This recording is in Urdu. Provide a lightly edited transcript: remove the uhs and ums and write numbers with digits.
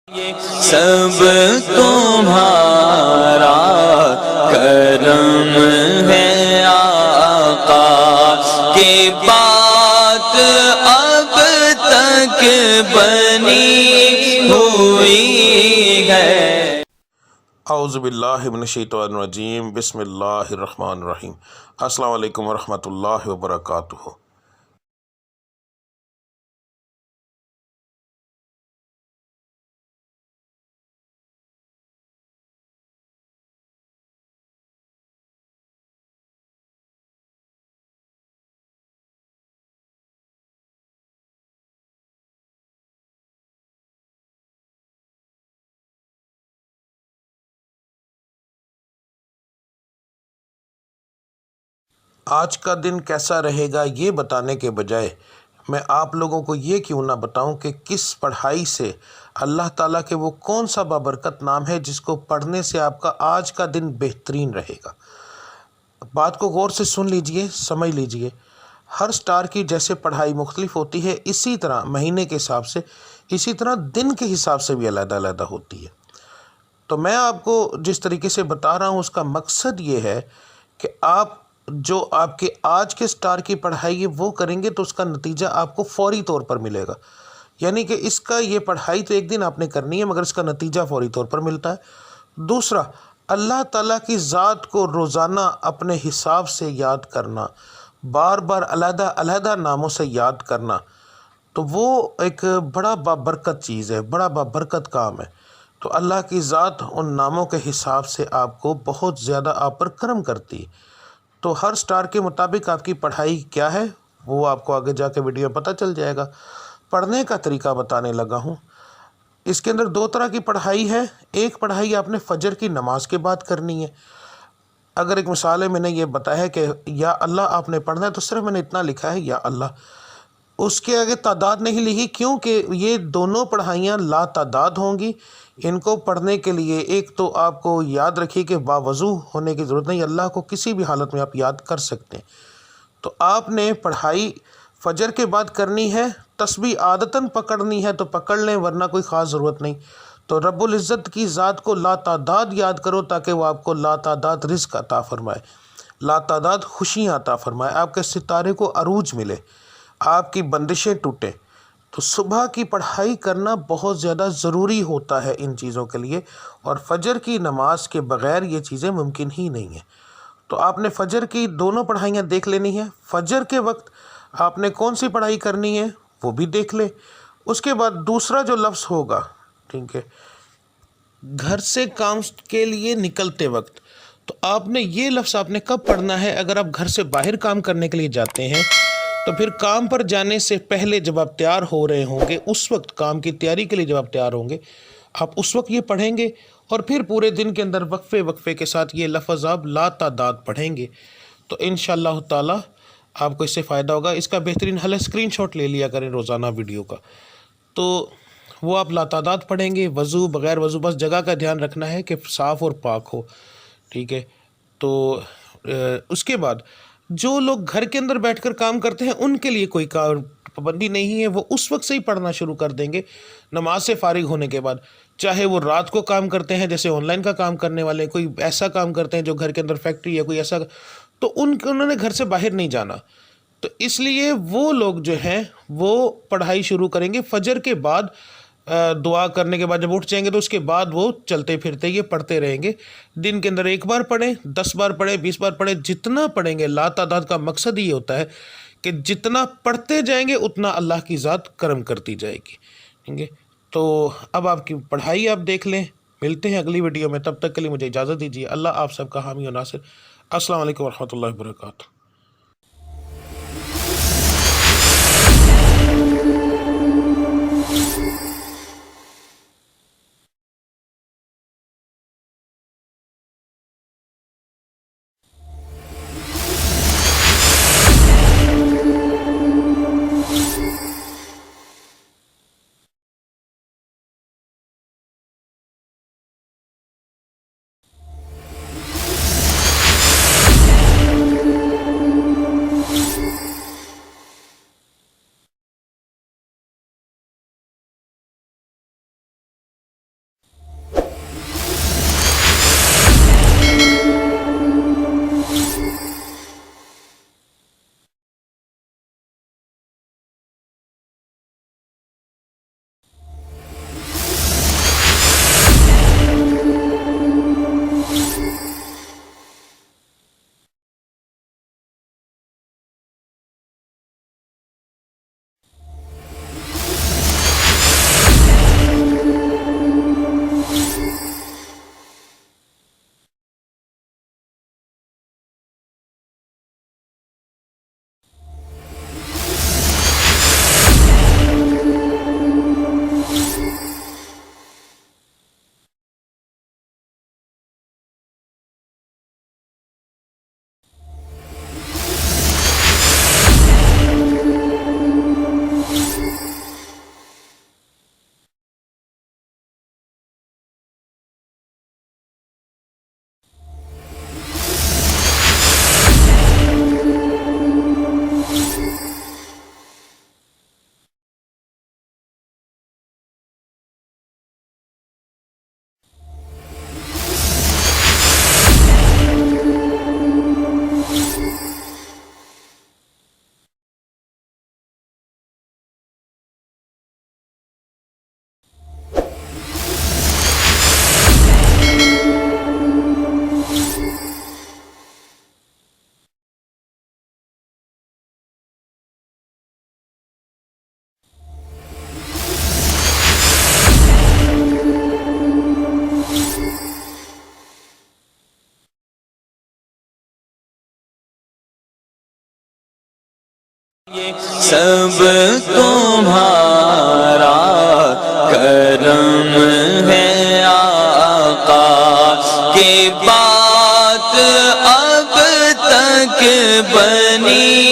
سب تمہارا کرم ہے آقا کی بات اب تک بنی ہوئی ہے۔ اعوذ باللہ من الشیطان الرجیم، بسم اللہ الرحمن الرحیم۔ السلام علیکم ورحمۃ اللہ وبرکاتہ۔ آج کا دن کیسا رہے گا یہ بتانے کے بجائے میں آپ لوگوں کو یہ کیوں نہ بتاؤں کہ کس پڑھائی سے اللہ تعالیٰ کے وہ کون سا بابرکت نام ہے جس کو پڑھنے سے آپ کا آج کا دن بہترین رہے گا۔ بات کو غور سے سن لیجئے، سمجھ لیجئے۔ ہر سٹار کی جیسے پڑھائی مختلف ہوتی ہے، اسی طرح مہینے کے حساب سے، اسی طرح دن کے حساب سے بھی علیحدہ علیحدہ ہوتی ہے۔ تو میں آپ کو جس طریقے سے بتا رہا ہوں اس کا مقصد یہ ہے کہ آپ جو آپ کے آج کے سٹار کی پڑھائی ہے وہ کریں گے تو اس کا نتیجہ آپ کو فوری طور پر ملے گا۔ یعنی کہ اس کا یہ پڑھائی تو ایک دن آپ نے کرنی ہے مگر اس کا نتیجہ فوری طور پر ملتا ہے۔ دوسرا، اللہ تعالیٰ کی ذات کو روزانہ اپنے حساب سے یاد کرنا، بار بار علیحدہ علیحدہ ناموں سے یاد کرنا، تو وہ ایک بڑا بابرکت چیز ہے، بڑا بابرکت کام ہے۔ تو اللہ کی ذات ان ناموں کے حساب سے آپ کو بہت زیادہ آپ پر کرم کرتی ہے۔ تو ہر سٹار کے مطابق آپ کی پڑھائی کیا ہے وہ آپ کو آگے جا کے ویڈیو میں پتہ چل جائے گا۔ پڑھنے کا طریقہ بتانے لگا ہوں۔ اس کے اندر دو طرح کی پڑھائی ہے۔ ایک پڑھائی آپ نے فجر کی نماز کے بعد کرنی ہے۔ اگر ایک مثال ہے، میں نے یہ بتایا ہے کہ یا اللہ آپ نے پڑھنا ہے تو صرف میں نے اتنا لکھا ہے یا اللہ، اس کے آگے تعداد نہیں لکھی کیونکہ یہ دونوں پڑھائیاں لا تعداد ہوں گی۔ ان کو پڑھنے کے لیے ایک تو آپ کو یاد رکھیے کہ باوضو ہونے کی ضرورت نہیں، اللہ کو کسی بھی حالت میں آپ یاد کر سکتے ہیں۔ تو آپ نے پڑھائی فجر کے بعد کرنی ہے، تسبیح عادتاً پکڑنی ہے تو پکڑ لیں ورنہ کوئی خاص ضرورت نہیں۔ تو رب العزت کی ذات کو لا تعداد یاد کرو تاکہ وہ آپ کو لا تعداد رزق عطا فرمائے، لا تعداد خوشیاں عطا فرمائے، آپ کے ستارے کو عروج ملے، آپ کی بندشیں ٹوٹیں۔ تو صبح کی پڑھائی کرنا بہت زیادہ ضروری ہوتا ہے ان چیزوں کے لیے، اور فجر کی نماز کے بغیر یہ چیزیں ممکن ہی نہیں ہیں۔ تو آپ نے فجر کی دونوں پڑھائیاں دیکھ لینی ہیں۔ فجر کے وقت آپ نے کون سی پڑھائی کرنی ہے وہ بھی دیکھ لیں۔ اس کے بعد دوسرا جو لفظ ہوگا، ٹھیک ہے، گھر سے کام کے لیے نکلتے وقت، تو آپ نے یہ لفظ آپ نے کب پڑھنا ہے؟ اگر آپ گھر سے باہر کام کرنے کے لیے جاتے ہیں تو پھر کام پر جانے سے پہلے جب آپ تیار ہو رہے ہوں گے، اس وقت کام کی تیاری کے لیے جب آپ تیار ہوں گے، آپ اس وقت یہ پڑھیں گے، اور پھر پورے دن کے اندر وقفے وقفے کے ساتھ یہ لفظ آپ لا تعداد پڑھیں گے تو انشاءاللہ تعالی آپ کو اس سے فائدہ ہوگا۔ اس کا بہترین حل ہے اسکرین شاٹ لے لیا کریں روزانہ ویڈیو کا، تو وہ آپ لا تعداد پڑھیں گے، وضو بغیر وضو، بس جگہ کا دھیان رکھنا ہے کہ صاف اور پاک ہو، ٹھیک ہے۔ تو اس کے بعد جو لوگ گھر کے اندر بیٹھ کر کام کرتے ہیں ان کے لیے کوئی پابندی نہیں ہے، وہ اس وقت سے ہی پڑھنا شروع کر دیں گے نماز سے فارغ ہونے کے بعد، چاہے وہ رات کو کام کرتے ہیں جیسے آن لائن کا کام کرنے والے، کوئی ایسا کام کرتے ہیں جو گھر کے اندر فیکٹری یا کوئی ایسا، تو انہوں نے گھر سے باہر نہیں جانا، تو اس لیے وہ لوگ جو ہیں وہ پڑھائی شروع کریں گے فجر کے بعد، دعا کرنے کے بعد جب اٹھ جائیں گے تو اس کے بعد وہ چلتے پھرتے یہ پڑھتے رہیں گے۔ دن کے اندر 1 بار پڑھیں، 10 بار پڑھیں، 20 بار پڑھیں، جتنا پڑھیں گے۔ لا تعداد کا مقصد یہ ہوتا ہے کہ جتنا پڑھتے جائیں گے اتنا اللہ کی ذات کرم کرتی جائے گی، ٹھیک ہے۔ تو اب آپ کی پڑھائی آپ دیکھ لیں۔ ملتے ہیں اگلی ویڈیو میں، تب تک کے لیے مجھے اجازت دیجیے۔ اللہ آپ سب کا حامی و ناصر۔ السلام علیکم ورحمۃ اللہ وبرکاتہ۔ سب تمہارا کرم ہے آقا، کہ بات اب تک بنی